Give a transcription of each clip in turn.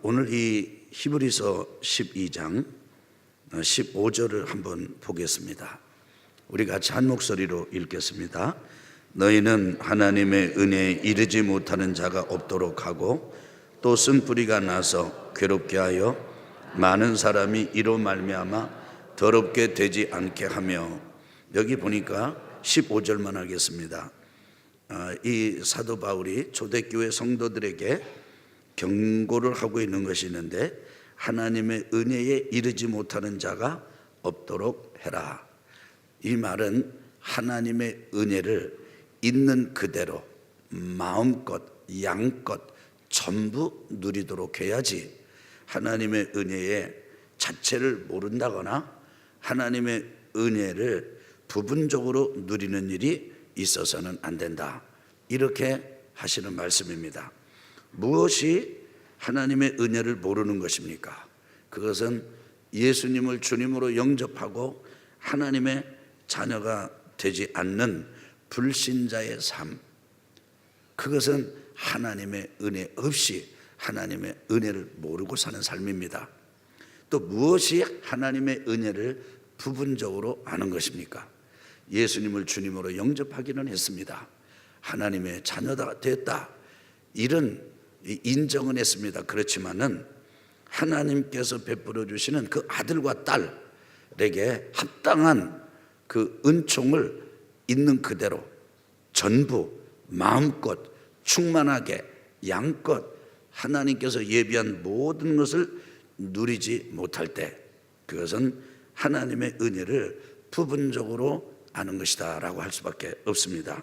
오늘 이 히브리서 12장 15절을 한번 보겠습니다. 우리 같이 한 목소리로 읽겠습니다. 너희는 하나님의 은혜에 이르지 못하는 자가 없도록 하고 또 쓴뿌리가 나서 괴롭게 하여 많은 사람이 이로 말미암아 더럽게 되지 않게 하며, 여기 보니까 15절만 하겠습니다. 이 사도 바울이 초대교회 성도들에게 경고를 하고 있는 것이 있는데, 하나님의 은혜에 이르지 못하는 자가 없도록 해라. 이 말은 하나님의 은혜를 있는 그대로 마음껏 양껏 전부 누리도록 해야지, 하나님의 은혜의 자체를 모른다거나 하나님의 은혜를 부분적으로 누리는 일이 있어서는 안 된다, 이렇게 하시는 말씀입니다. 무엇이 하나님의 은혜를 모르는 것입니까? 그것은 예수님을 주님으로 영접하고 하나님의 자녀가 되지 않는 불신자의 삶, 그것은 하나님의 은혜 없이 하나님의 은혜를 모르고 사는 삶입니다. 또 무엇이 하나님의 은혜를 부분적으로 아는 것입니까? 예수님을 주님으로 영접하기는 했습니다. 하나님의 자녀가 됐다, 이런 인정은 했습니다. 그렇지만은 하나님께서 베풀어 주시는 그 아들과 딸에게 합당한 그 은총을 있는 그대로 전부 마음껏 충만하게 양껏 하나님께서 예비한 모든 것을 누리지 못할 때, 그것은 하나님의 은혜를 부분적으로 아는 것이다 라고 할 수밖에 없습니다.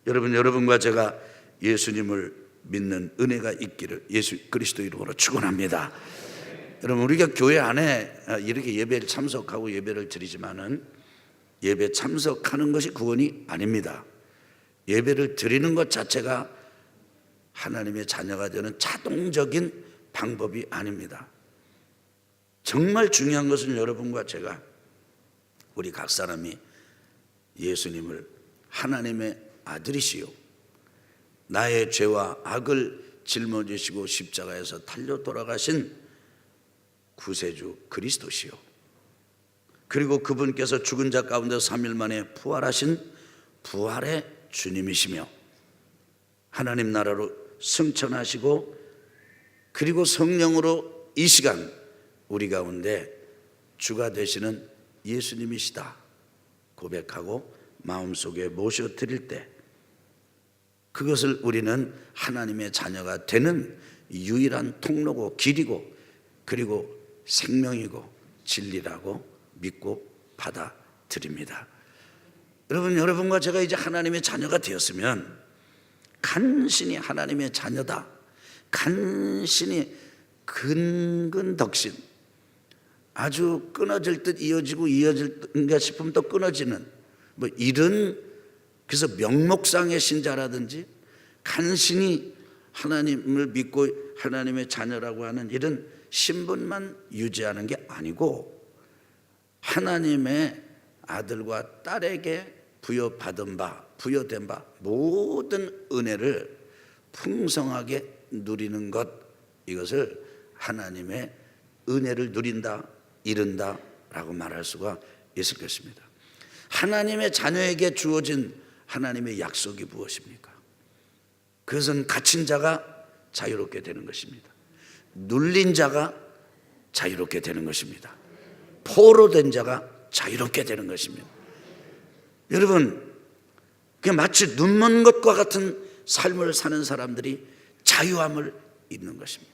여러분과 제가 예수님을 믿는 은혜가 있기를 예수 그리스도 이름으로 축원합니다. 여러분, 우리가 교회 안에 이렇게 예배를 참석하고 예배를 드리지만은 예배 참석하는 것이 구원이 아닙니다. 예배를 드리는 것 자체가 하나님의 자녀가 되는 자동적인 방법이 아닙니다. 정말 중요한 것은 여러분과 제가, 우리 각 사람이 예수님을 하나님의 아들이시요 나의 죄와 악을 짊어지시고 십자가에서 달려 돌아가신 구세주 그리스도시요, 그리고 그분께서 죽은 자 가운데 3일 만에 부활하신 부활의 주님이시며, 하나님 나라로 승천하시고 그리고 성령으로 이 시간 우리 가운데 주가 되시는 예수님이시다 고백하고 마음속에 모셔드릴 때, 그것을 우리는 하나님의 자녀가 되는 유일한 통로고 길이고 그리고 생명이고 진리라고 믿고 받아들입니다. 여러분과 제가 이제 하나님의 자녀가 되었으면 간신히 하나님의 자녀다, 간신히 근근덕신, 아주 끊어질 듯 이어질까 싶으면 또 끊어지는 이런, 그래서 명목상의 신자라든지 간신히 하나님을 믿고 하나님의 자녀라고 하는 이런 신분만 유지하는 게 아니고, 하나님의 아들과 딸에게 부여된 바 모든 은혜를 풍성하게 누리는 것, 이것을 하나님의 은혜를 누린다, 이룬다 라고 말할 수가 있을 것입니다. 하나님의 자녀에게 주어진 하나님의 약속이 무엇입니까? 그것은 갇힌 자가 자유롭게 되는 것입니다. 눌린 자가 자유롭게 되는 것입니다. 포로된 자가 자유롭게 되는 것입니다. 여러분, 그냥 마치 눈먼 것과 같은 삶을 사는 사람들이 자유함을 잊는 것입니다.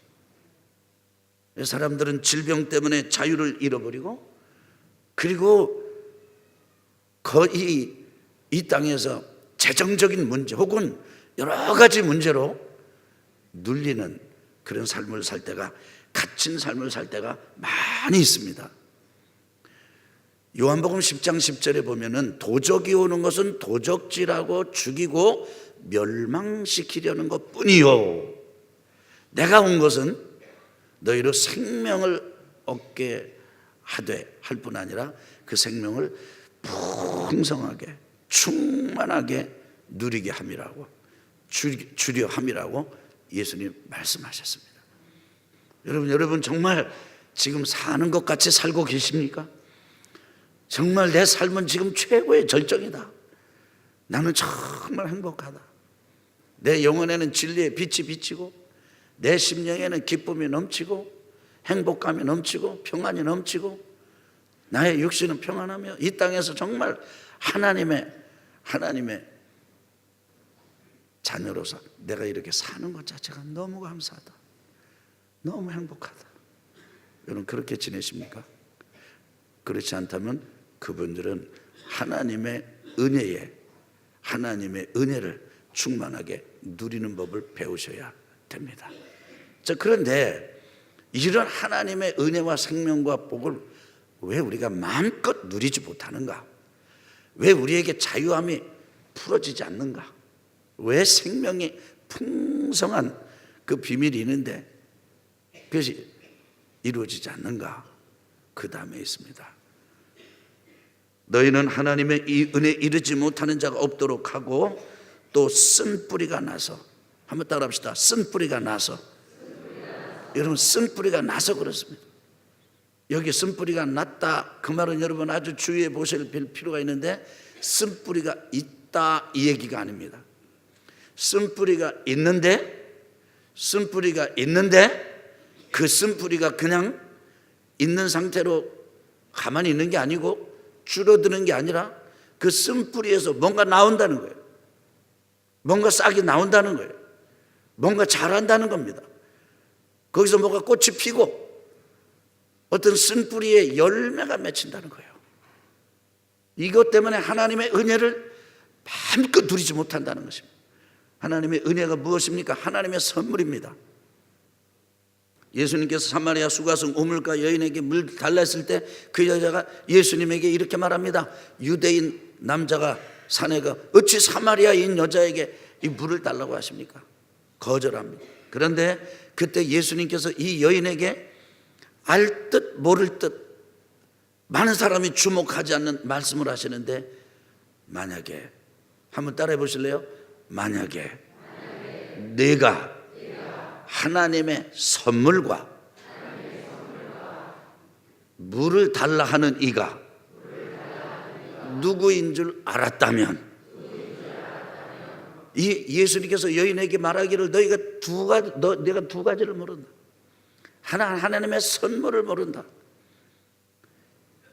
사람들은 질병 때문에 자유를 잃어버리고, 그리고 거의 이 땅에서 재정적인 문제 혹은 여러 가지 문제로 눌리는 그런 삶을 살 때가, 갇힌 삶을 살 때가 많이 있습니다. 요한복음 10장 10절에 보면은 도적이 오는 것은 도적질하고 죽이고 멸망시키려는 것 뿐이요, 내가 온 것은 너희로 생명을 얻게 하되 할 뿐 아니라 그 생명을 풍성하게 충만하게 누리게 함이라고, 주려 함이라고 예수님 말씀하셨습니다. 여러분 정말 지금 사는 것 같이 살고 계십니까? 정말 내 삶은 지금 최고의 절정이다. 나는 정말 행복하다. 내 영혼에는 진리의 빛이 비치고 내 심령에는 기쁨이 넘치고 행복감이 넘치고 평안이 넘치고 나의 육신은 평안하며 이 땅에서 정말 하나님의 자녀로서 내가 이렇게 사는 것 자체가 너무 감사하다. 너무 행복하다. 여러분 그렇게 지내십니까? 그렇지 않다면 그분들은 하나님의 은혜를 충만하게 누리는 법을 배우셔야 됩니다. 자, 그런데 이런 하나님의 은혜와 생명과 복을 왜 우리가 마음껏 누리지 못하는가? 왜 우리에게 자유함이 풀어지지 않는가? 왜 생명이 풍성한 그 비밀이 있는데 그것이 이루어지지 않는가? 그 다음에 있습니다. 너희는 하나님의 이 은혜에 이르지 못하는 자가 없도록 하고 또 쓴뿌리가 나서, 한번 따라합시다. 쓴뿌리가 나서. 여러분 쓴뿌리가 나서 그렇습니다. 여기 쓴뿌리가 났다 그 말은 여러분 아주 주의해 보실 필요가 있는데, 쓴뿌리가 있다 이 얘기가 아닙니다. 쓴뿌리가 있는데 그 쓴뿌리가 그냥 있는 상태로 가만히 있는 게 아니고 줄어드는 게 아니라 그 쓴뿌리에서 뭔가 나온다는 거예요. 뭔가 싹이 나온다는 거예요. 뭔가 자란다는 겁니다. 거기서 뭐가 꽃이 피고 어떤 쓴뿌리에 열매가 맺힌다는 거예요. 이것 때문에 하나님의 은혜를 마음껏 누리지 못한다는 것입니다. 하나님의 은혜가 무엇입니까? 하나님의 선물입니다. 예수님께서 사마리아 수가성 우물가 여인에게 물 달라 했을 때 그 여자가 예수님에게 이렇게 말합니다. 유대인 남자가 사내가 어찌 사마리아인 여자에게 이 물을 달라고 하십니까? 거절합니다. 그런데 그때 예수님께서 이 여인에게 알 듯 모를 듯 많은 사람이 주목하지 않는 말씀을 하시는데, 만약에 한번 따라해 보실래요? 만약에 내가 하나님의 선물과 물을 달라 하는 이가 누구인 줄 알았다면, 이 예수님께서 여인에게 말하기를 내가 두 가지를 모른다. 하나님의 선물을 모른다.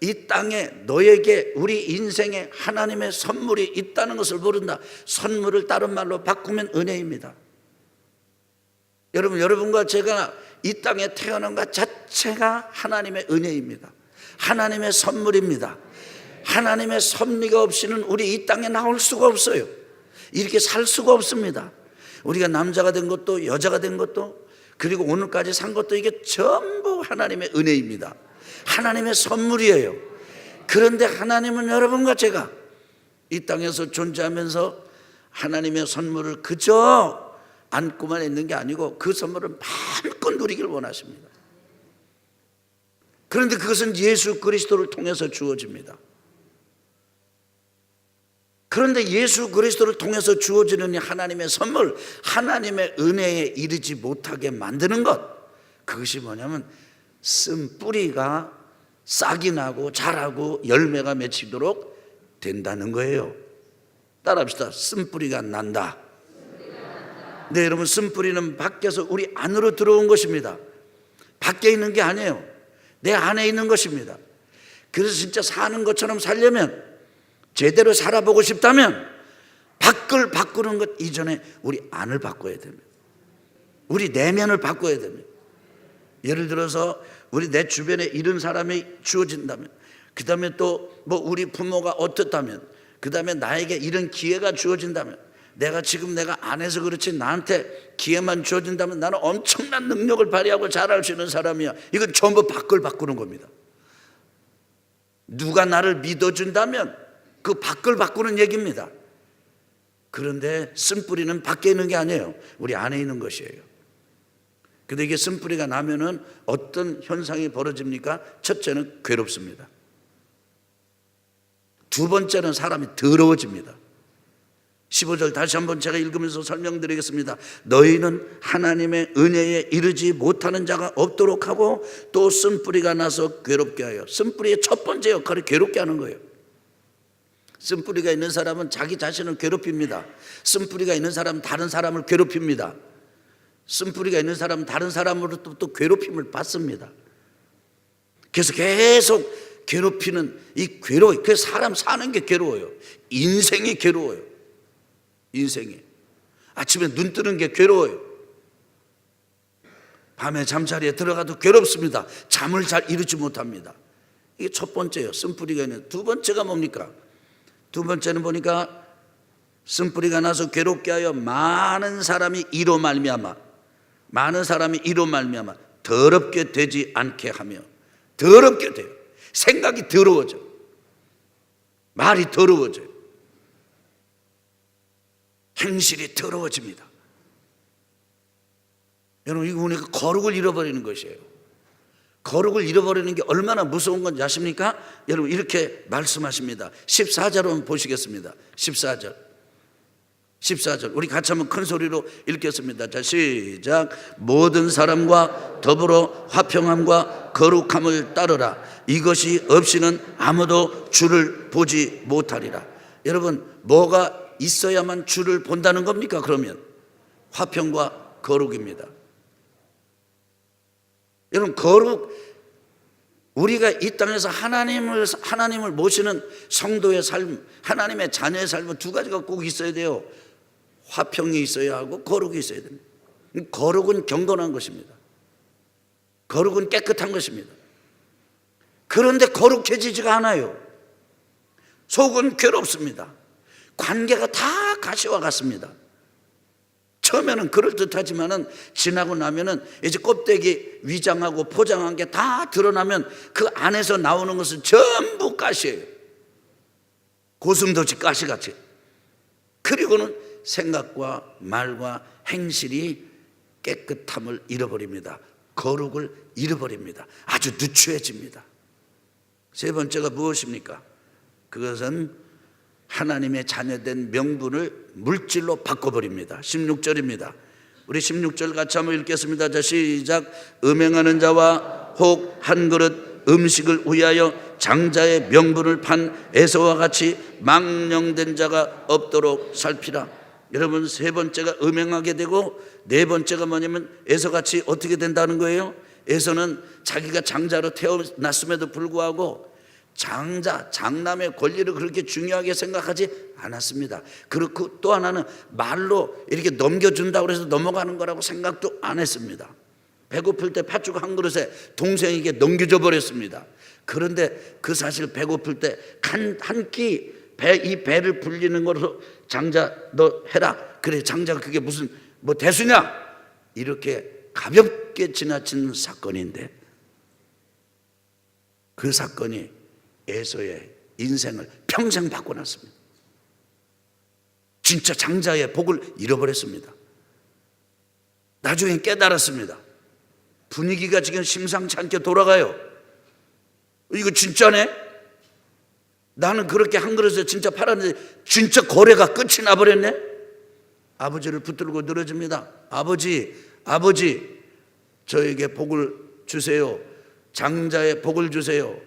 이 땅에 너에게 우리 인생에 하나님의 선물이 있다는 것을 모른다. 선물을 다른 말로 바꾸면 은혜입니다. 여러분과 제가 이 땅에 태어난 것 자체가 하나님의 은혜입니다. 하나님의 선물입니다. 하나님의 섭리가 없이는 우리 이 땅에 나올 수가 없어요. 이렇게 살 수가 없습니다. 우리가 남자가 된 것도 여자가 된 것도 그리고 오늘까지 산 것도 이게 전부 하나님의 은혜입니다. 하나님의 선물이에요. 그런데 하나님은 여러분과 제가 이 땅에서 존재하면서 하나님의 선물을 그저 안고만 있는 게 아니고 그 선물을 마음껏 누리기를 원하십니다. 그런데 그것은 예수 그리스도를 통해서 주어집니다. 그런데 예수 그리스도를 통해서 주어지는 이 하나님의 선물, 하나님의 은혜에 이르지 못하게 만드는 것, 그것이 뭐냐면 쓴 뿌리가 싹이 나고 자라고 열매가 맺히도록 된다는 거예요. 따라합시다. 쓴 뿌리가 난다. 네, 여러분, 쓴 뿌리는 밖에서 우리 안으로 들어온 것입니다. 밖에 있는 게 아니에요. 내 안에 있는 것입니다. 그래서 진짜 사는 것처럼 살려면, 제대로 살아보고 싶다면 밖을 바꾸는 것 이전에 우리 안을 바꿔야 됩니다. 우리 내면을 바꿔야 됩니다. 예를 들어서 우리 내 주변에 이런 사람이 주어진다면, 그 다음에 또 뭐 우리 부모가 어떻다면, 그 다음에 나에게 이런 기회가 주어진다면, 내가 안 해서 그렇지 나한테 기회만 주어진다면 나는 엄청난 능력을 발휘하고 잘할 수 있는 사람이야. 이건 전부 밖을 바꾸는 겁니다. 누가 나를 믿어준다면 그 밖을 바꾸는 얘기입니다. 그런데 쓴뿌리는 밖에 있는 게 아니에요. 우리 안에 있는 것이에요. 근데 이게 쓴뿌리가 나면은 어떤 현상이 벌어집니까? 첫째는 괴롭습니다. 두 번째는 사람이 더러워집니다. 15절 다시 한번 제가 읽으면서 설명드리겠습니다. 너희는 하나님의 은혜에 이르지 못하는 자가 없도록 하고 또 쓴뿌리가 나서 괴롭게 하여. 쓴뿌리의 첫 번째 역할이 괴롭게 하는 거예요. 쓴뿌리가 있는 사람은 자기 자신을 괴롭힙니다. 쓴뿌리가 있는 사람은 다른 사람을 괴롭힙니다. 쓴뿌리가 있는 사람은 다른 사람으로부터 또 괴롭힘을 받습니다. 그래서 계속 괴롭히는 이 괴로워. 그래서 사람 사는 게 괴로워요. 인생이 괴로워요. 인생이 아침에 눈 뜨는 게 괴로워요. 밤에 잠자리에 들어가도 괴롭습니다. 잠을 잘 이루지 못합니다. 이게 첫 번째예요. 쓴뿌리가 있는. 두 번째가 뭡니까? 두 번째는 보니까 쓴뿌리가 나서 괴롭게 하여 많은 사람이 이로 말미암아 더럽게 되지 않게 하며. 더럽게 돼요. 생각이 더러워져. 말이 더러워져요. 행실이 더러워집니다. 여러분, 이거 보니까 거룩을 잃어버리는 것이에요. 거룩을 잃어버리는 게 얼마나 무서운 건지 아십니까? 여러분, 이렇게 말씀하십니다. 14절 한번 보시겠습니다. 14절 우리 같이 한번 큰 소리로 읽겠습니다. 자, 시작. 모든 사람과 더불어 화평함과 거룩함을 따르라. 이것이 없이는 아무도 주를 보지 못하리라. 여러분, 뭐가 있어야만 주를 본다는 겁니까? 그러면 화평과 거룩입니다. 여러분, 거룩, 우리가 이 땅에서 하나님을 모시는 성도의 삶, 하나님의 자녀의 삶은 두 가지가 꼭 있어야 돼요. 화평이 있어야 하고 거룩이 있어야 됩니다. 거룩은 경건한 것입니다. 거룩은 깨끗한 것입니다. 그런데 거룩해지지가 않아요. 속은 괴롭습니다. 관계가 다 가시와 같습니다. 처음에는 그럴듯하지만은 지나고 나면은 이제 껍데기 위장하고 포장한 게 다 드러나면 그 안에서 나오는 것은 전부 가시예요. 고슴도치 가시같이. 그리고는 생각과 말과 행실이 깨끗함을 잃어버립니다. 거룩을 잃어버립니다. 아주 누추해집니다. 세 번째가 무엇입니까? 그것은 하나님의 자녀된 명분을 물질로 바꿔버립니다. 16절입니다. 우리 16절 같이 한번 읽겠습니다. 자, 시작. 음행하는 자와 혹 한 그릇 음식을 위하여 장자의 명분을 판 에서와 같이 망령된 자가 없도록 살피라. 여러분, 세 번째가 음행하게 되고 네 번째가 뭐냐면 에서같이 어떻게 된다는 거예요? 에서는 자기가 장자로 태어났음에도 불구하고 장남의 권리를 그렇게 중요하게 생각하지 않았습니다. 그렇고 또 하나는 말로 이렇게 넘겨준다고 해서 넘어가는 거라고 생각도 안 했습니다. 배고플 때 팥죽 한 그릇에 동생에게 넘겨줘 버렸습니다. 그런데 그 사실 배고플 때 한 끼 이 배를 불리는 거로 장자 너 해라. 그래, 장자가 그게 무슨 뭐 대수냐? 이렇게 가볍게 지나친 사건인데 그 사건이 에서의 인생을 평생 바꿔놨습니다. 진짜 장자의 복을 잃어버렸습니다. 나중에 깨달았습니다. 분위기가 지금 심상치 않게 돌아가요. 이거 진짜네? 나는 그렇게 한 그릇에 진짜 팔았는데 진짜 거래가 끝이 나버렸네? 아버지를 붙들고 늘어집니다. 아버지, 저에게 복을 주세요. 장자의 복을 주세요.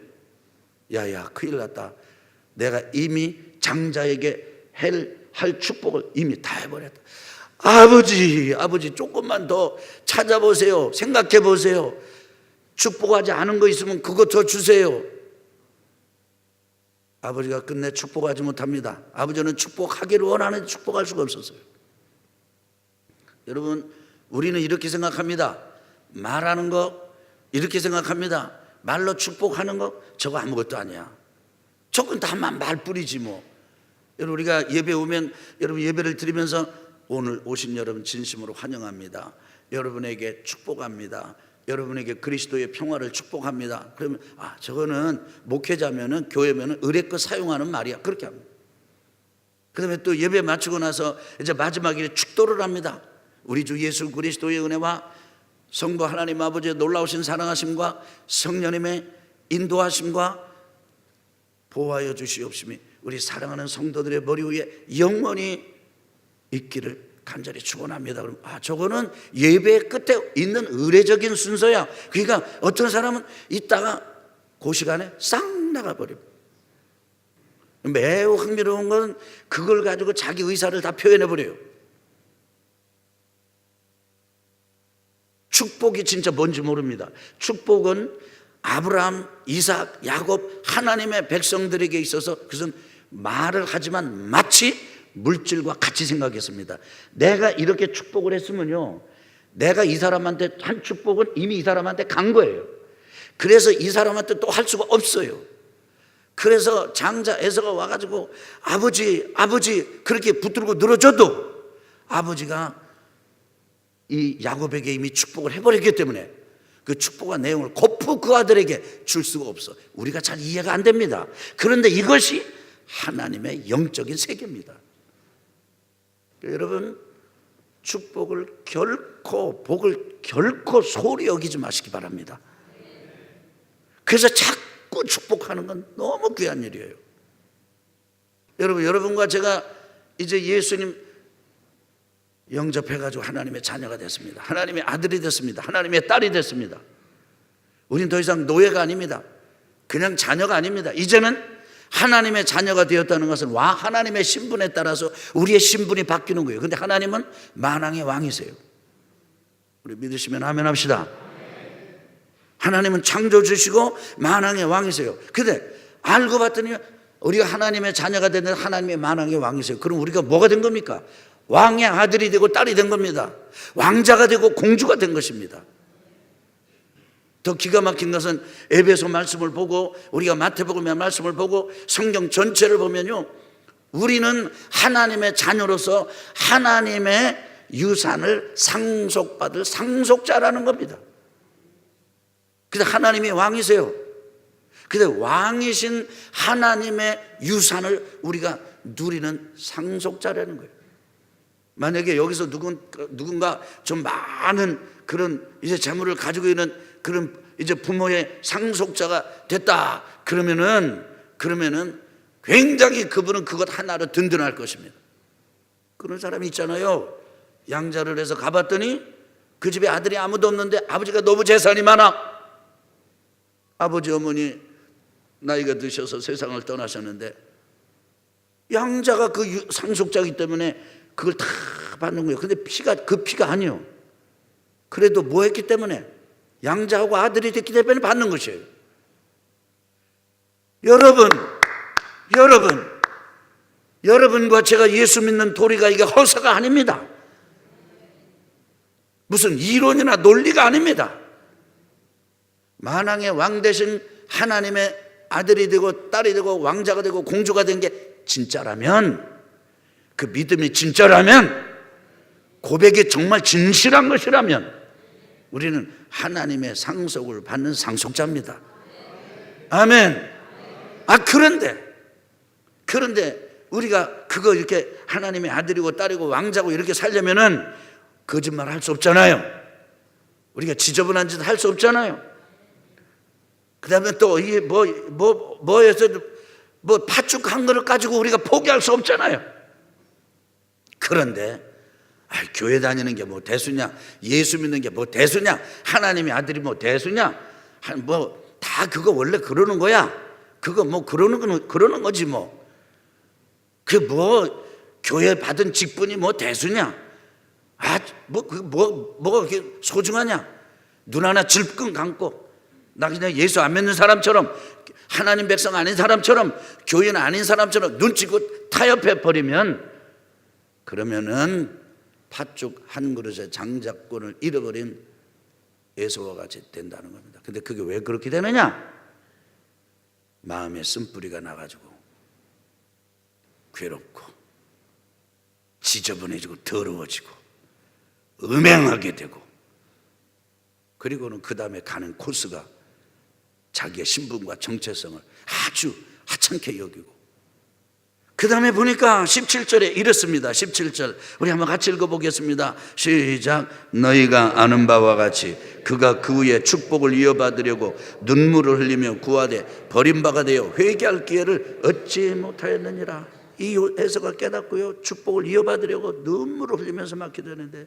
야야, 큰일 났다. 내가 이미 장자에게 할 축복을 이미 다 해버렸다. 아버지 조금만 더 찾아보세요. 생각해 보세요. 축복하지 않은 거 있으면 그거 더 주세요. 아버지가 끝내 축복하지 못합니다. 아버지는 축복하기를 원하는데 축복할 수가 없었어요. 여러분, 우리는 이렇게 생각합니다. 말하는 거 이렇게 생각합니다. 말로 축복하는 거 저거 아무것도 아니야. 저건 다 말뿐이지 뭐. 여러분, 우리가 예배 오면 여러분 예배를 드리면서 오늘 오신 여러분 진심으로 환영합니다. 여러분에게 축복합니다. 여러분에게 그리스도의 평화를 축복합니다. 그러면 저거는 목회자면은 교회면은 의례껏 사용하는 말이야. 그렇게 합니다. 그다음에 또 예배 마치고 나서 이제 마지막에 축도를 합니다. 우리 주 예수 그리스도의 은혜와 성부 하나님 아버지의 놀라우신 사랑하심과 성령님의 인도하심과 보호하여 주시옵심이 우리 사랑하는 성도들의 머리 위에 영원히 있기를 간절히 축원합니다. 그럼 저거는 예배 끝에 있는 의례적인 순서야. 그러니까 어떤 사람은 있다가 그 시간에 싹 나가버립니다. 매우 흥미로운 건 그걸 가지고 자기 의사를 다 표현해버려요. 축복이 진짜 뭔지 모릅니다. 축복은 아브라함, 이삭, 야곱 하나님의 백성들에게 있어서 그것은 말을 하지만 마치 물질과 같이 생각했습니다. 내가 이렇게 축복을 했으면요, 내가 이 사람한테 한 축복은 이미 이 사람한테 간 거예요. 그래서 이 사람한테 또 할 수가 없어요. 그래서 장자 에서가 와가지고 아버지 그렇게 붙들고 늘어져도 아버지가 이 야곱에게 이미 축복을 해버렸기 때문에 그 축복의 내용을 곧부 그 아들에게 줄 수가 없어. 우리가 잘 이해가 안 됩니다. 그런데 이것이 하나님의 영적인 세계입니다. 여러분, 축복을 복을 결코 소홀히 여기지 마시기 바랍니다. 그래서 자꾸 축복하는 건 너무 귀한 일이에요. 여러분과 제가 이제 예수님 영접해가지고 하나님의 자녀가 됐습니다. 하나님의 아들이 됐습니다. 하나님의 딸이 됐습니다. 우린 더 이상 노예가 아닙니다. 그냥 자녀가 아닙니다. 이제는 하나님의 자녀가 되었다는 것은 하나님의 신분에 따라서 우리의 신분이 바뀌는 거예요. 그런데 하나님은 만왕의 왕이세요. 우리 믿으시면 아멘 합시다. 하나님은 창조주시고 만왕의 왕이세요. 근데 알고 봤더니 우리가 하나님의 자녀가 되는 하나님의 만왕의 왕이세요. 그럼 우리가 뭐가 된 겁니까? 왕의 아들이 되고 딸이 된 겁니다. 왕자가 되고 공주가 된 것입니다. 더 기가 막힌 것은 에베소 말씀을 보고 우리가 마태복음의 말씀을 보고 성경 전체를 보면요, 우리는 하나님의 자녀로서 하나님의 유산을 상속받을 상속자라는 겁니다. 근데 하나님이 왕이세요. 근데 왕이신 하나님의 유산을 우리가 누리는 상속자라는 거예요. 만약에 여기서 누군가 좀 많은 그런 이제 재물을 가지고 있는 그런 이제 부모의 상속자가 됐다 그러면은 굉장히 그분은 그것 하나로 든든할 것입니다. 그런 사람이 있잖아요. 양자를 해서 가봤더니 그 집에 아들이 아무도 없는데 아버지가 너무 재산이 많아. 아버지 어머니 나이가 드셔서 세상을 떠나셨는데 양자가 그 상속자이기 때문에 그걸 다 받는 거예요. 근데 그 피가 아니에요. 그래도 뭐 했기 때문에? 양자하고 아들이 됐기 때문에 받는 것이에요. 여러분과 제가 예수 믿는 도리가 이게 허사가 아닙니다. 무슨 이론이나 논리가 아닙니다. 만왕의 왕 되신 하나님의 아들이 되고 딸이 되고 왕자가 되고 공주가 된 게 진짜라면, 그 믿음이 진짜라면, 고백이 정말 진실한 것이라면 우리는 하나님의 상속을 받는 상속자입니다. 아멘. 그런데 우리가 그거 이렇게 하나님의 아들이고 딸이고 왕자고 이렇게 살려면은 거짓말 할 수 없잖아요. 우리가 지저분한 짓 할 수 없잖아요. 그 다음에 또 이게 뭐에서 팥죽 한 그릇 가지고 우리가 포기할 수 없잖아요. 그런데 교회 다니는 게 뭐 대수냐, 예수 믿는 게 뭐 대수냐, 하나님의 아들이 뭐 대수냐, 다 그거 원래 그러는 거야. 그거 뭐 그러는 거지 뭐. 교회 받은 직분이 뭐 대수냐? 뭐가 그렇게 소중하냐? 눈 하나 질끈 감고 나 그냥 예수 안 믿는 사람처럼, 하나님 백성 아닌 사람처럼, 교회는 아닌 사람처럼 눈치고 타협해 버리면, 그러면은 팥죽 한 그릇의 장자권을 잃어버린 에서와 같이 된다는 겁니다. 근데 그게 왜 그렇게 되느냐? 마음에 쓴뿌리가 나가지고 괴롭고 지저분해지고 더러워지고 음행하게 되고, 그리고는 그 다음에 가는 코스가 자기의 신분과 정체성을 아주 하찮게 여기고, 그 다음에 보니까 17절에 이렇습니다. 17절 우리 한번 같이 읽어보겠습니다. 시작. 너희가 아는 바와 같이 그가 그 후에 축복을 이어받으려고 눈물을 흘리며 구하되 버림받아 되어 회개할 기회를 얻지 못하였느니라. 이 해석을 깨닫고요, 축복을 이어받으려고 눈물을 흘리면서 막 기도했는데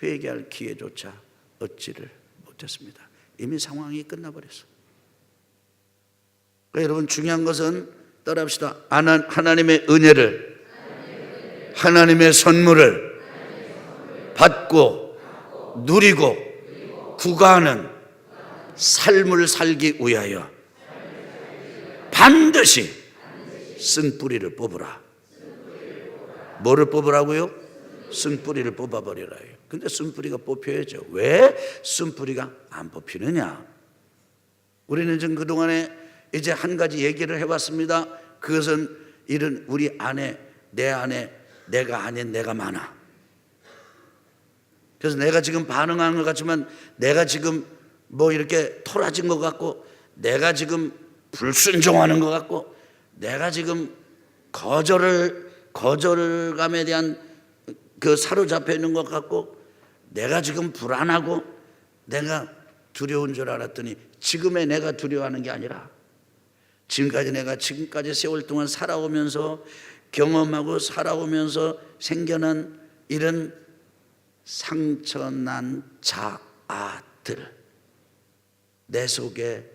회개할 기회조차 얻지를 못했습니다. 이미 상황이 끝나버렸어. 여러분, 중요한 것은 따라합시다. 하나님의 은혜를, 하나님의 선물을 받고 누리고 구가하는 삶을 살기 위하여 반드시 쓴뿌리를 뽑으라. 뭐를 뽑으라고요? 쓴뿌리를 뽑아버리라. 근데 쓴뿌리가 뽑혀야죠. 왜 쓴뿌리가 안 뽑히느냐? 우리는 지금 그동안에 이제 한 가지 얘기를 해왔습니다. 그것은 이런 우리 안에, 내 안에 내가 아닌 내가 많아. 그래서 내가 지금 반응한 것 같지만, 내가 지금 뭐 이렇게 토라진 것 같고, 내가 지금 불순종하는 것 같고, 내가 지금 거절감에 대한 그 사로잡혀 있는 것 같고, 내가 지금 불안하고 내가 두려운 줄 알았더니 지금의 내가 두려워하는 게 아니라 지금까지 세월 동안 살아오면서 경험하고 살아오면서 생겨난 이런 상처난 자아들, 내 속에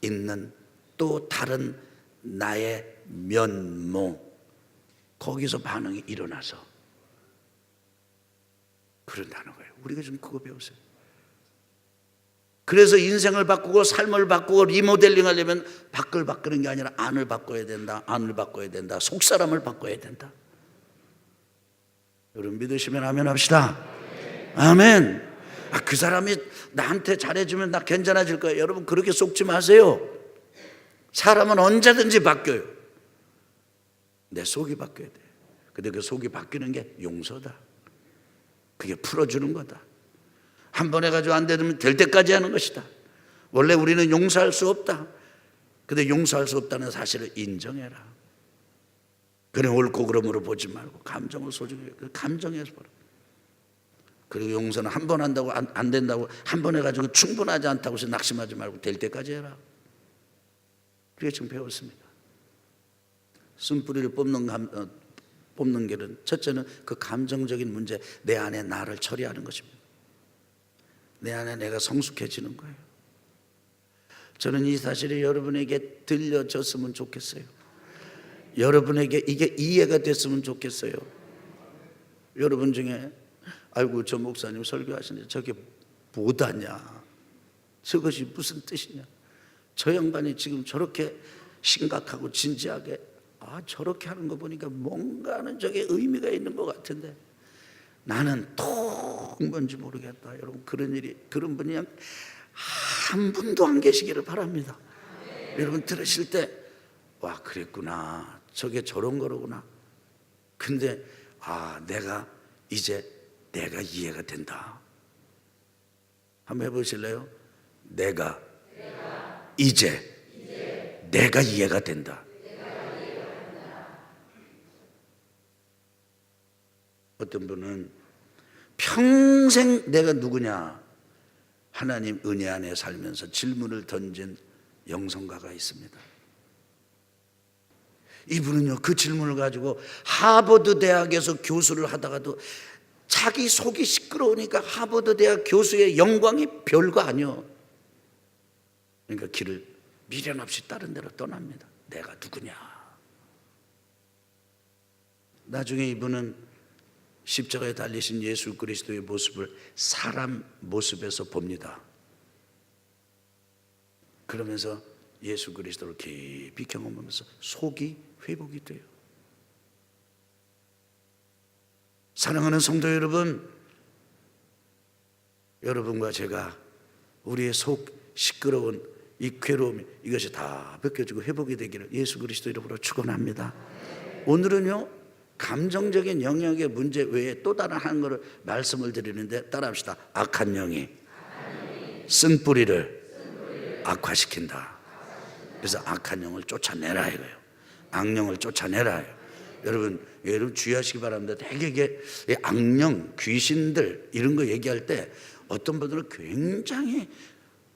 있는 또 다른 나의 면모, 거기서 반응이 일어나서 그런다는 거예요. 우리가 지금 그거 배웠어요. 그래서 인생을 바꾸고 삶을 바꾸고 리모델링 하려면 밖을 바꾸는 게 아니라 안을 바꿔야 된다. 안을 바꿔야 된다. 속사람을 바꿔야 된다. 여러분 믿으시면 아멘 합시다. 아멘. 그 사람이 나한테 잘해주면 나 괜찮아질 거예요. 여러분 그렇게 속지 마세요. 사람은 언제든지 바뀌어요. 내 속이 바뀌어야 돼. 근데 그 속이 바뀌는 게 용서다. 그게 풀어주는 거다. 한 번 해가지고 안 되면 될 때까지 하는 것이다. 원래 우리는 용서할 수 없다. 근데 용서할 수 없다는 사실을 인정해라. 그냥 옳고 그름으로 보지 말고 감정을 소중히, 감정에서 보라. 그리고 용서는 한 번 한다고 안 된다고, 한 번 해가지고 충분하지 않다고 해서 낙심하지 말고 될 때까지 해라. 그게 지금 배웠습니다. 쓴뿌리를 뽑는 길은, 첫째는 그 감정적인 문제, 내 안에 나를 처리하는 것입니다. 내 안에 내가 성숙해지는 거예요. 저는 이 사실이 여러분에게 들려졌으면 좋겠어요. 여러분에게 이게 이해가 됐으면 좋겠어요. 여러분 중에 아이고 저 목사님 설교하시는데 저게 뭐다냐, 저것이 무슨 뜻이냐, 저 양반이 지금 저렇게 심각하고 진지하게 저렇게 하는 거 보니까 뭔가는 저게 의미가 있는 것 같은데 나는 통 뭔지 모르겠다. 여러분 그런 분이 한 분도 안 계시기를 바랍니다. 여러분 들으실 때 와 그랬구나, 저게 저런 거로구나. 근데 내가 이해가 된다. 한번 해보실래요? 내가 이제 내가 이해가 된다. 어떤 분은 평생 내가 누구냐, 하나님 은혜 안에 살면서 질문을 던진 영성가가 있습니다. 이분은요, 그 질문을 가지고 하버드 대학에서 교수를 하다가도 자기 속이 시끄러우니까 하버드 대학 교수의 영광이 별거 아니요. 그러니까 길을 미련 없이 다른 데로 떠납니다. 내가 누구냐. 나중에 이분은 십자가에 달리신 예수 그리스도의 모습을 사람 모습에서 봅니다. 그러면서 예수 그리스도를 깊이 경험하면서 속이 회복이 돼요. 사랑하는 성도 여러분, 여러분과 제가 우리의 속 시끄러운 이 괴로움, 이것이 다 벗겨지고 회복이 되기를 예수 그리스도 이름으로 축원합니다. 오늘은요, 감정적인 영역의 문제 외에 또 다른 한 것을 말씀을 드리는데 따라합시다. 악한 영이 쓴뿌리를 악화시킨다. 그래서 악한 영을 쫓아내라 이거예요. 악령을 쫓아내라. 여러분 주의하시기 바랍니다. 되게 이게 악령, 귀신들 이런 거 얘기할 때 어떤 분들은 굉장히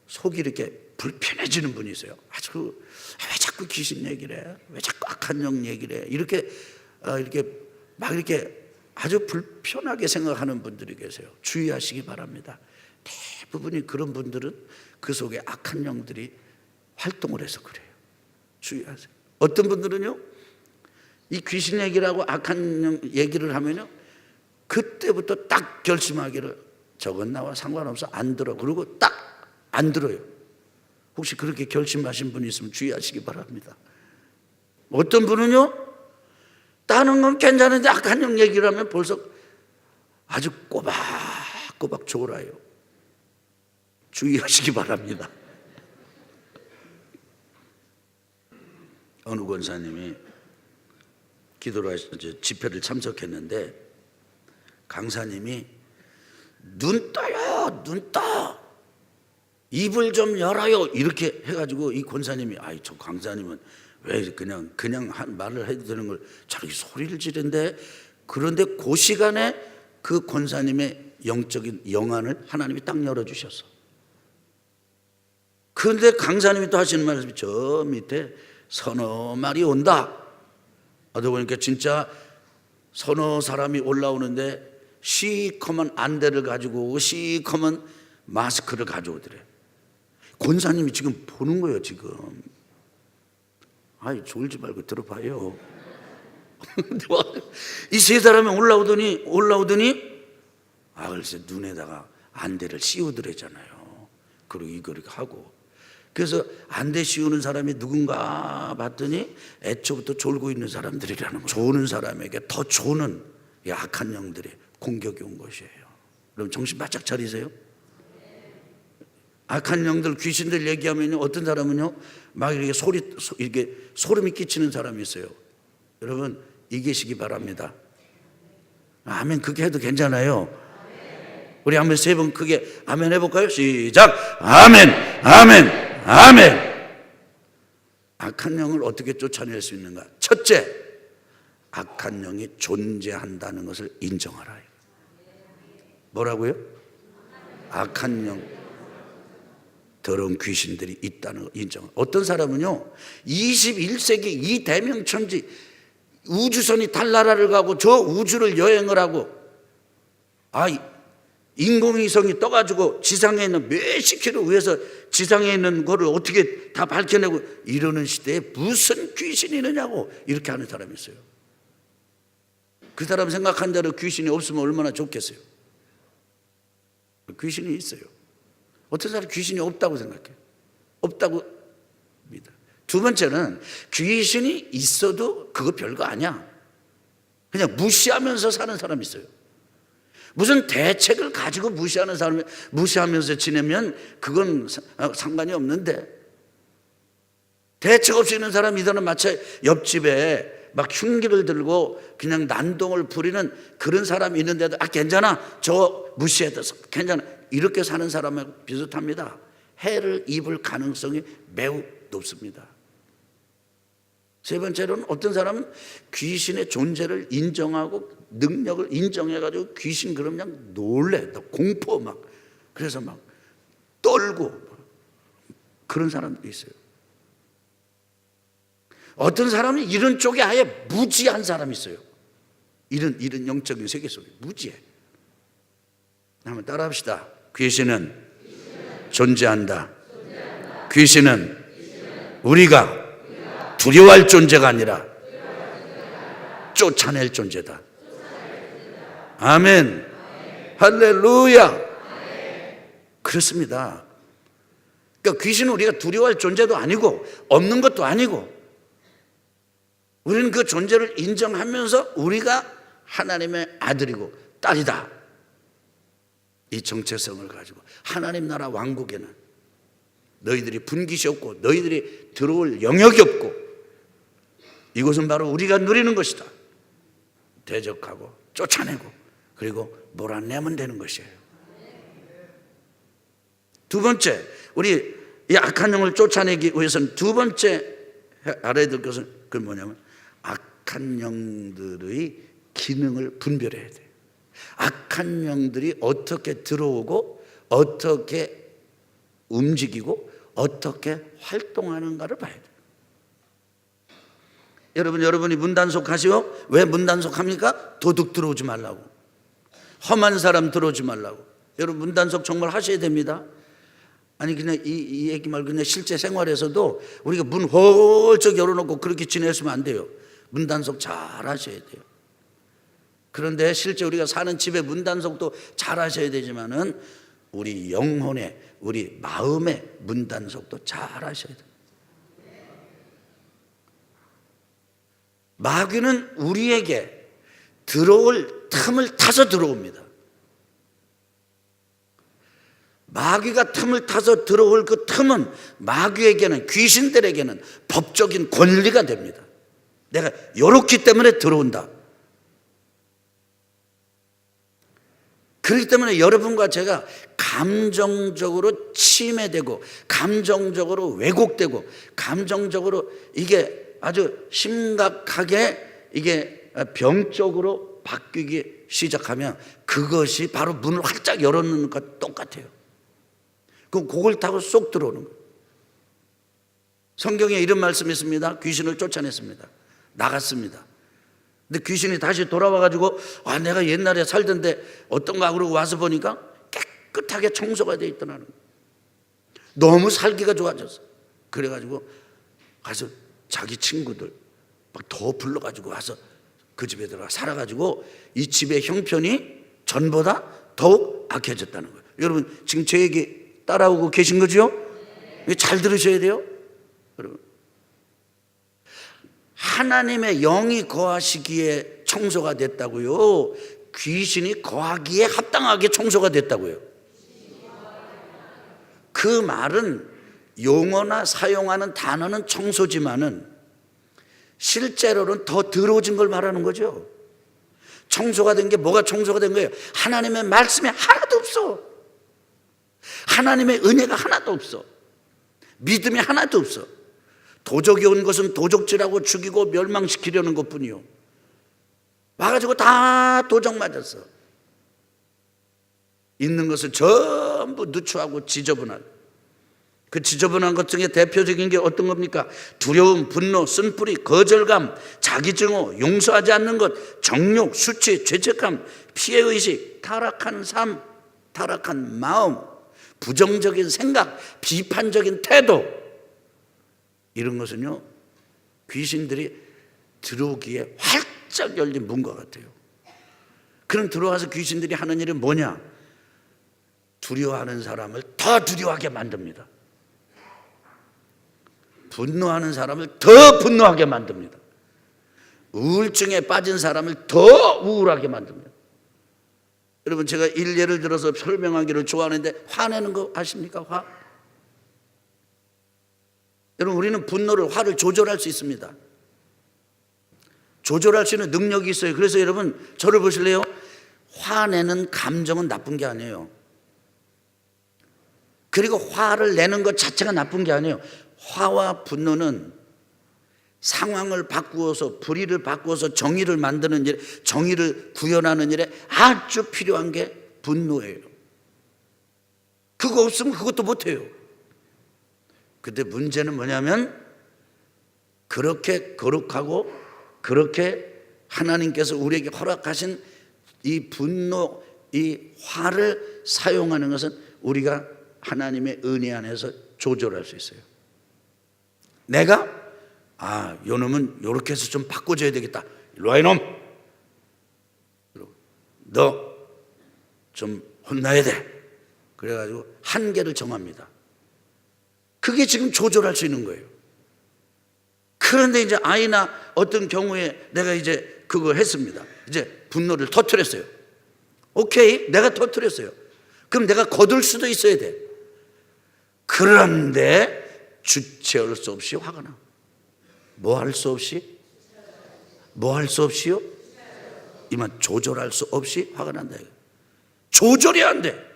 속이 이렇게 불편해지는 분이 있어요. 아주 왜 자꾸 귀신 얘기를 해? 왜 자꾸 악한 영 얘기를 해? 이렇게 막 이렇게 아주 불편하게 생각하는 분들이 계세요. 주의하시기 바랍니다. 대부분이 그런 분들은 그 속에 악한 영들이 활동을 해서 그래요. 주의하세요. 어떤 분들은요, 이 귀신 얘기라고 악한 영 얘기를 하면요, 그때부터 딱 결심하기를 저건 나와 상관없어, 안 들어. 그리고 딱 안 들어요. 혹시 그렇게 결심하신 분이 있으면 주의하시기 바랍니다. 어떤 분은요, 다른 건 괜찮은데 악한 영 얘기를 하면 벌써 아주 꼬박꼬박 졸아요. 주의하시기 바랍니다. 어느 권사님이 기도를 집회를 참석했는데 강사님이 눈 떠요, 눈 떠, 입을 좀 열어요, 이렇게 해가지고 이 권사님이 아이 저 강사님은 왜 그냥 한 말을 해도 되는 걸 저렇게 소리를 지른데, 그런데 그 시간에 그 권사님의 영적인 영안을 하나님이 딱 열어주셨어. 그런데 강사님이 또 하시는 말씀이 저 밑에 서너 마리 온다. 하다 보니까 진짜 서너 사람이 올라오는데 시커먼 안대를 가지고 시커먼 마스크를 가져오더래. 권사님이 지금 보는 거예요. 지금 아이 졸지 말고 들어봐요. 이 세 사람이 올라오더니 글쎄 눈에다가 안대를 씌우더래잖아요. 그리고 이걸 하고, 그래서 안대 씌우는 사람이 누군가 봤더니 애초부터 졸고 있는 사람들이라는 거예요. 조는 사람에게 더 조는 악한 영들의 공격이 온 것이에요. 그럼 정신 바짝 차리세요. 악한 영들, 귀신들 얘기하면요, 어떤 사람은요 막 이렇게 소름이 끼치는 사람이 있어요. 여러분 이기시기 바랍니다. 아멘. 그렇게 해도 괜찮아요. 우리 한번 세 번 크게 아멘 해볼까요? 시작. 아멘, 아멘, 아멘. 악한 영을 어떻게 쫓아낼 수 있는가? 첫째, 악한 영이 존재한다는 것을 인정하라. 뭐라고요? 악한 영, 더러운 귀신들이 있다는 걸 인정. 어떤 사람은요 21세기 이 대명천지 우주선이 달나라를 가고 저 우주를 여행을 하고 인공위성이 떠가지고 지상에 있는 몇십 킬로 위에서 지상에 있는 거를 어떻게 다 밝혀내고 이러는 시대에 무슨 귀신이 있느냐고 이렇게 하는 사람이 있어요. 그 사람 생각한 대로 귀신이 없으면 얼마나 좋겠어요. 귀신이 있어요. 어떤 사람은 귀신이 없다고 생각해요. 없다고 믿어요. 두 번째는 귀신이 있어도 그거 별거 아니야. 그냥 무시하면서 사는 사람이 있어요. 무슨 대책을 가지고 무시하는 사람이 무시하면서 지내면 그건 상관이 없는데, 대책 없이 있는 사람이들은 마치 옆집에 막 흉기를 들고 그냥 난동을 부리는 그런 사람이 있는데도 괜찮아, 저 무시해도 괜찮아, 이렇게 사는 사람하고 비슷합니다. 해를 입을 가능성이 매우 높습니다. 세 번째로는 어떤 사람은 귀신의 존재를 인정하고 능력을 인정해가지고 귀신 그러면 그냥 놀래, 공포 막, 그래서 막 떨고 그런 사람들이 있어요. 어떤 사람은 이런 쪽에 아예 무지한 사람이 있어요. 이런 영적인 세계 속에 무지해. 한번 따라합시다. 귀신은 존재한다. 귀신은 우리가 두려워할 존재가 아니라 쫓아낼 존재다. 아멘. 할렐루야. 그렇습니다. 그러니까 귀신은 우리가 두려워할 존재도 아니고 없는 것도 아니고, 우리는 그 존재를 인정하면서 우리가 하나님의 아들이고 딸이다, 이 정체성을 가지고 하나님 나라 왕국에는 너희들이 분깃이 없고 너희들이 들어올 영역이 없고 이것은 바로 우리가 누리는 것이다. 대적하고 쫓아내고 그리고 몰아내면 되는 것이에요. 두 번째, 우리 이 악한 영을 쫓아내기 위해서는 두 번째 알아야 될 것은 그건 뭐냐면 악한 영들의 기능을 분별해야 돼요. 악한 영들이 어떻게 들어오고 어떻게 움직이고 어떻게 활동하는가를 봐야 돼요. 여러분이 문단속 하시오? 왜 문단속 합니까? 도둑 들어오지 말라고, 험한 사람 들어오지 말라고. 여러분 문단속 정말 하셔야 됩니다. 아니 그냥 이 얘기 말고 그냥 실제 생활에서도 우리가 문 홀쩍 열어놓고 그렇게 지냈으면 안 돼요. 문단속 잘 하셔야 돼요. 그런데 실제 우리가 사는 집에 문단속도 잘 하셔야 되지만은 우리 영혼의, 우리 마음의 문단속도 잘 하셔야 돼요. 마귀는 우리에게 들어올 틈을 타서 들어옵니다. 마귀가 틈을 타서 들어올 그 틈은 마귀에게는, 귀신들에게는 법적인 권리가 됩니다. 내가 요렇기 때문에 들어온다. 그렇기 때문에 여러분과 제가 감정적으로 침해되고, 감정적으로 왜곡되고, 감정적으로 이게 아주 심각하게 이게 병적으로 바뀌기 시작하면 그것이 바로 문을 활짝 열어놓는 것과 똑같아요. 그럼 그걸 타고 쏙 들어오는 거예요. 성경에 이런 말씀이 있습니다. 귀신을 쫓아냈습니다. 나갔습니다. 근데 귀신이 다시 돌아와가지고 내가 옛날에 살던데 어떤가 그러고 와서 보니까 깨끗하게 청소가 돼 있더라는 거예요. 너무 살기가 좋아졌어. 그래가지고 가서 자기 친구들 막 더 불러가지고 와서 그 집에 들어가 살아가지고 이 집의 형편이 전보다 더욱 악해졌다는 거예요. 여러분 지금 제 얘기 따라오고 계신 거죠? 잘 들으셔야 돼요. 여러분 하나님의 영이 거하시기에 청소가 됐다고요? 귀신이 거하기에 합당하게 청소가 됐다고요? 그 말은 용어나 사용하는 단어는 청소지만은 실제로는 더 더러워진 걸 말하는 거죠. 청소가 된 게 뭐가 청소가 된 거예요? 하나님의 말씀이 하나도 없어. 하나님의 은혜가 하나도 없어. 믿음이 하나도 없어. 도적이 온 것은 도적질하고 죽이고 멸망시키려는 것뿐이요. 와가지고 다 도적 맞았어. 있는 것을 전부 누추하고 지저분한, 그 지저분한 것 중에 대표적인 게 어떤 겁니까? 두려움, 분노, 쓴뿌리, 거절감, 자기증오, 용서하지 않는 것, 정욕, 수치, 죄책감, 피해의식, 타락한 삶, 타락한 마음, 부정적인 생각, 비판적인 태도, 이런 것은요 귀신들이 들어오기에 활짝 열린 문과 같아요. 그럼 들어와서 귀신들이 하는 일은 뭐냐? 두려워하는 사람을 더 두려워하게 만듭니다. 분노하는 사람을 더 분노하게 만듭니다. 우울증에 빠진 사람을 더 우울하게 만듭니다. 여러분 제가 일례를 들어서 설명하기를 좋아하는데 화내는 거 아십니까? 화? 여러분 우리는 분노를, 화를 조절할 수 있습니다. 조절할 수 있는 능력이 있어요. 그래서 여러분 저를 보실래요? 화내는 감정은 나쁜 게 아니에요. 그리고 화를 내는 것 자체가 나쁜 게 아니에요. 화와 분노는 상황을 바꾸어서, 불의를 바꾸어서 정의를 만드는 일, 정의를 구현하는 일에 아주 필요한 게 분노예요. 그거 없으면 그것도 못해요. 근데 문제는 뭐냐면 그렇게 거룩하고 그렇게 하나님께서 우리에게 허락하신 이 분노, 이 화를 사용하는 것은 우리가 하나님의 은혜 안에서 조절할 수 있어요. 내가 요 놈은 요렇게 해서 좀 바꿔줘야 되겠다. 일로 와 이놈, 너 좀 혼나야 돼. 그래가지고 한계를 정합니다. 그게 지금 조절할 수 있는 거예요. 그런데 이제 아이나 어떤 경우에 내가 이제 그거 했습니다. 이제 분노를 터뜨렸어요. 오케이, 내가 터뜨렸어요. 그럼 내가 거둘 수도 있어야 돼. 그런데 주체할 수 없이 화가 나. 뭐 할 수 없이? 뭐 할 수 없이요? 이만 조절할 수 없이 화가 난다. 조절이 안 돼.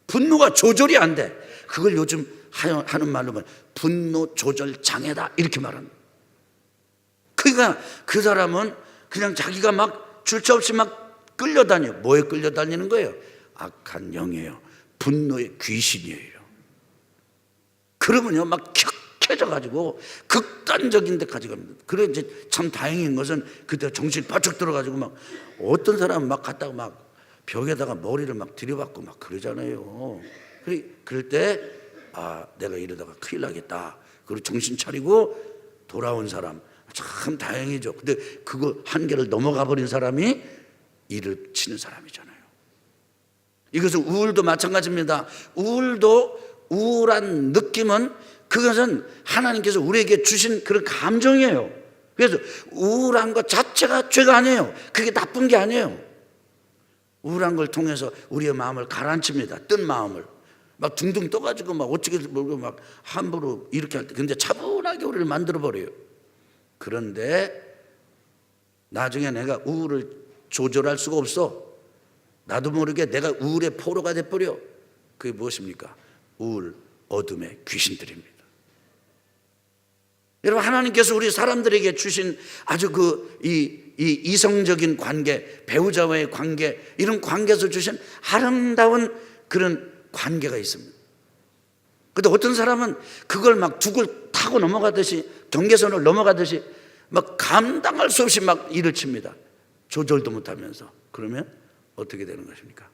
분노가 조절이 안 돼. 그걸 요즘 하는 말로 보면 분노 조절 장애다 이렇게 말합니다. 그러니까 그 사람은 그냥 자기가 막 줄자 없이 막 끌려다녀. 뭐에 끌려다니는 거예요? 악한 영이에요. 분노의 귀신이에요. 그러면요 막 켜져가지고 극단적인 데까지 갑니다. 그래 이제 참 다행인 것은 그때 정신 바짝 들어가지고 막 어떤 사람은 막 갔다가 막 벽에다가 머리를 막 들이받고 막 그러잖아요. 그럴 때 내가 이러다가 큰일 나겠다. 그리고 정신 차리고 돌아온 사람 참 다행이죠. 근데 그거 한계를 넘어가 버린 사람이 일을 치는 사람이잖아요. 이것은 우울도 마찬가지입니다. 우울한 느낌은 그것은 하나님께서 우리에게 주신 그런 감정이에요. 그래서 우울한 것 자체가 죄가 아니에요. 그게 나쁜 게 아니에요. 우울한 걸 통해서 우리의 마음을 가라앉힙니다. 뜬 마음을 막 둥둥 떠가지고 막 어쩌게 모르고 막 함부로 이렇게 할 때 근데 차분하게 우리를 만들어 버려요. 그런데 나중에 내가 우울을 조절할 수가 없어. 나도 모르게 내가 우울의 포로가 돼버려. 그게 무엇입니까? 우울, 어둠의 귀신들입니다. 여러분, 하나님께서 우리 사람들에게 주신 아주 이성적인 관계, 배우자와의 관계, 이런 관계에서 주신 아름다운 그런 관계가 있습니다. 그런데 어떤 사람은 그걸 막 둑을 타고 넘어가듯이, 경계선을 넘어가듯이 막 감당할 수 없이 막 일을 칩니다. 조절도 못하면서. 그러면 어떻게 되는 것입니까?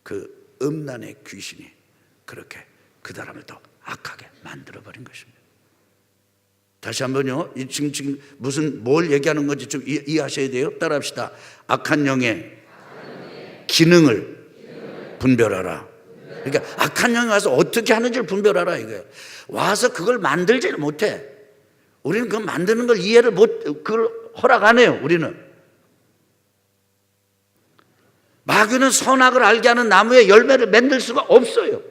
그 음란의 귀신이 그렇게 그 사람을 더 악하게 만들어버린 것입니다. 다시 한번요. 지금 뭘 얘기하는 건지 좀 이해하셔야 돼요. 따라합시다. 악한 영의 기능을 분별하라. 그러니까 악한 영이 와서 어떻게 하는지를 분별하라 이거예요. 와서 그걸 만들지를 못해. 우리는 그 만드는 걸 그걸 허락 안 해요. 우리는. 마귀는 선악을 알게 하는 나무의 열매를 만들 수가 없어요.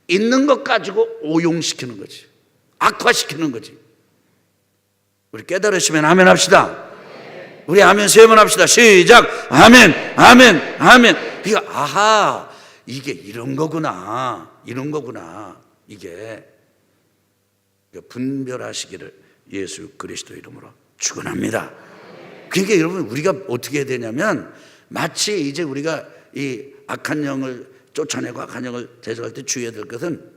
있는 것 가지고 오용시키는 거지. 악화시키는 거지. 우리 깨달으시면 아멘 합시다. 우리 아멘 3번 합시다. 시작. 아멘, 아멘, 아멘. 그러니까 이게 이런 거구나. 이게 분별하시기를 예수 그리스도 이름으로 축원합니다. 그러니까 여러분, 우리가 어떻게 해야 되냐면, 마치 이제 우리가 이 악한 영을 쫓아내고 악한 영을 대적할 때 주의해야 될 것은,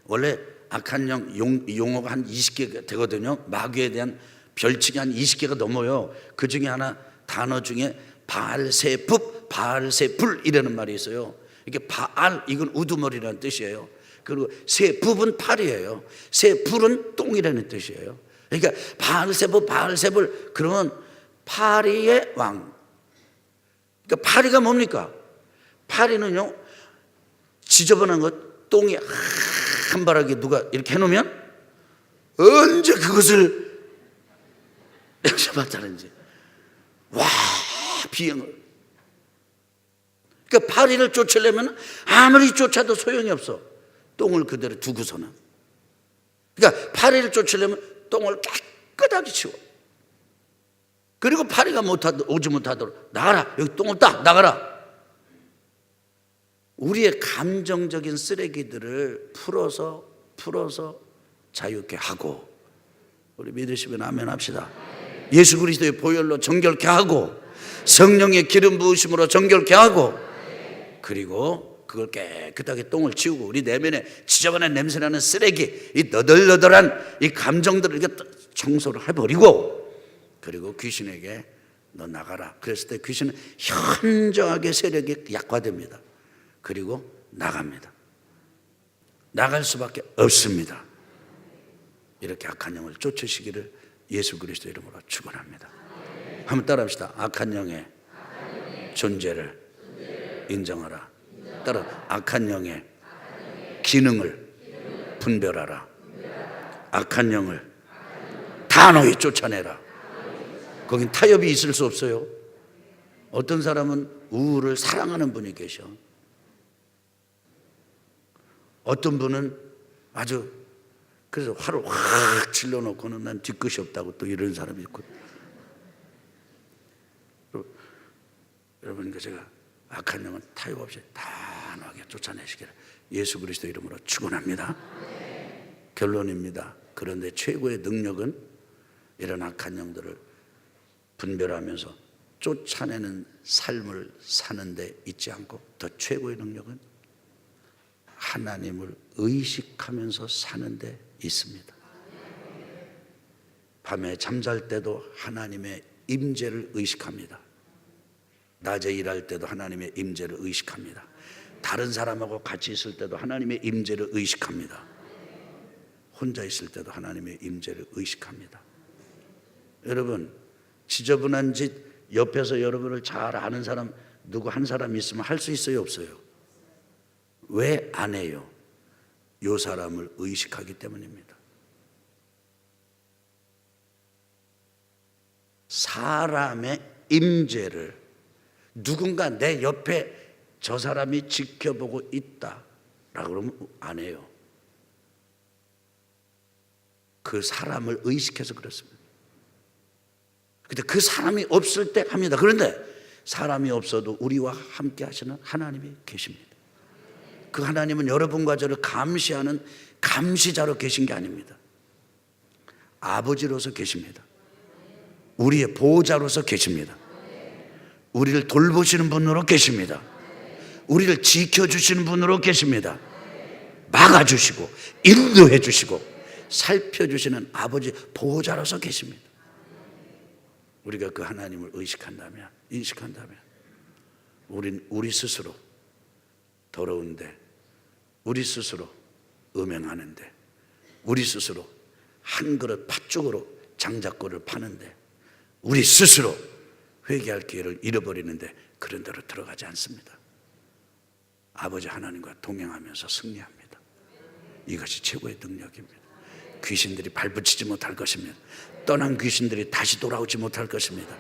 원래 악한 영 용어가 한 20개 되거든요. 마귀에 대한 별칭이 한 20개가 넘어요. 그 중에 하나 단어 중에 바알세붑, 바알세불이라는 말이 있어요. 이게 바알, 이건 우두머리라는 뜻이에요. 그리고 세붑은 팔이에요. 세불은 똥이라는 뜻이에요. 그러니까 바알세붑, 바알세불, 그러면 파리의 왕. 그러니까 파리가 뭡니까? 파리는요, 지저분한 것, 똥이 한 바라게 누가 이렇게 해놓으면 언제 그것을 잡았다는지, 와, 비행을. 그러니까 파리를 쫓으려면 아무리 쫓아도 소용이 없어. 똥을 그대로 두고서는. 그러니까 파리를 쫓으려면 똥을 깨끗하게 치워. 그리고 파리가 오지 못하도록 나가라. 여기 똥 없다. 나가라. 우리의 감정적인 쓰레기들을 풀어서 자유케 하고, 우리 믿으시면 아멘 합시다. 예수 그리스도의 보혈로 정결케 하고, 성령의 기름 부으심으로 정결케 하고, 그리고 그걸 깨끗하게 똥을 치우고, 우리 내면에 지저분한 냄새나는 쓰레기, 이 너덜너덜한 이 감정들을 이렇게 청소를 해버리고, 그리고 귀신에게 너 나가라. 그랬을 때 귀신은 현저하게 세력이 약화됩니다. 그리고 나갑니다. 나갈 수밖에 없습니다. 이렇게 악한 영을 쫓으시기를 예수 그리스도 이름으로 축원합니다. 한번 따라합시다. 악한 영의 존재를 인정하라. 따라, 악한 영의 기능을 분별하라. 악한 영을 단호히 쫓아내라. 거긴 타협이 있을 수 없어요. 어떤 사람은 우울을 사랑하는 분이 계셔. 어떤 분은 아주 그래서 화를 확 질러놓고는 난 뒤끝이 없다고 또 이런 사람이 있고. 여러분, 제가 악한 영은 타협 없이 단호하게 쫓아내시기를 예수 그리스도 이름으로 축원합니다. 결론입니다. 그런데 최고의 능력은 이런 악한 영들을 분별하면서 쫓아내는 삶을 사는 데 있지 않고, 더 최고의 능력은 하나님을 의식하면서 사는 데 있습니다. 밤에 잠잘 때도 하나님의 임재를 의식합니다. 낮에 일할 때도 하나님의 임재를 의식합니다. 다른 사람하고 같이 있을 때도 하나님의 임재를 의식합니다. 혼자 있을 때도 하나님의 임재를 의식합니다. 여러분, 지저분한 짓 옆에서 여러분을 잘 아는 사람 누구 한 사람 있으면 할 수 있어요, 없어요? 왜 안 해요? 이 사람을 의식하기 때문입니다. 사람의 임재를, 누군가 내 옆에 저 사람이 지켜보고 있다라고 그러면 안 해요. 그 사람을 의식해서 그렇습니다. 근데 그 사람이 없을 때 합니다. 그런데 사람이 없어도 우리와 함께 하시는 하나님이 계십니다. 그 하나님은 여러분과 저를 감시하는 감시자로 계신 게 아닙니다. 아버지로서 계십니다. 우리의 보호자로서 계십니다. 우리를 돌보시는 분으로 계십니다. 우리를 지켜주시는 분으로 계십니다. 막아주시고 인도해 주시고 살펴주시는 아버지 보호자로서 계십니다. 우리가 그 하나님을 인식한다면 우린 우리 스스로 더러운데, 우리 스스로 음행하는데, 우리 스스로 한 그릇 팥죽으로 장작고를 파는데, 우리 스스로 회개할 기회를 잃어버리는데 그런 데로 들어가지 않습니다. 아버지 하나님과 동행하면서 승리합니다. 이것이 최고의 능력입니다. 귀신들이 발붙이지 못할 것입니다. 떠난 귀신들이 다시 돌아오지 못할 것입니다.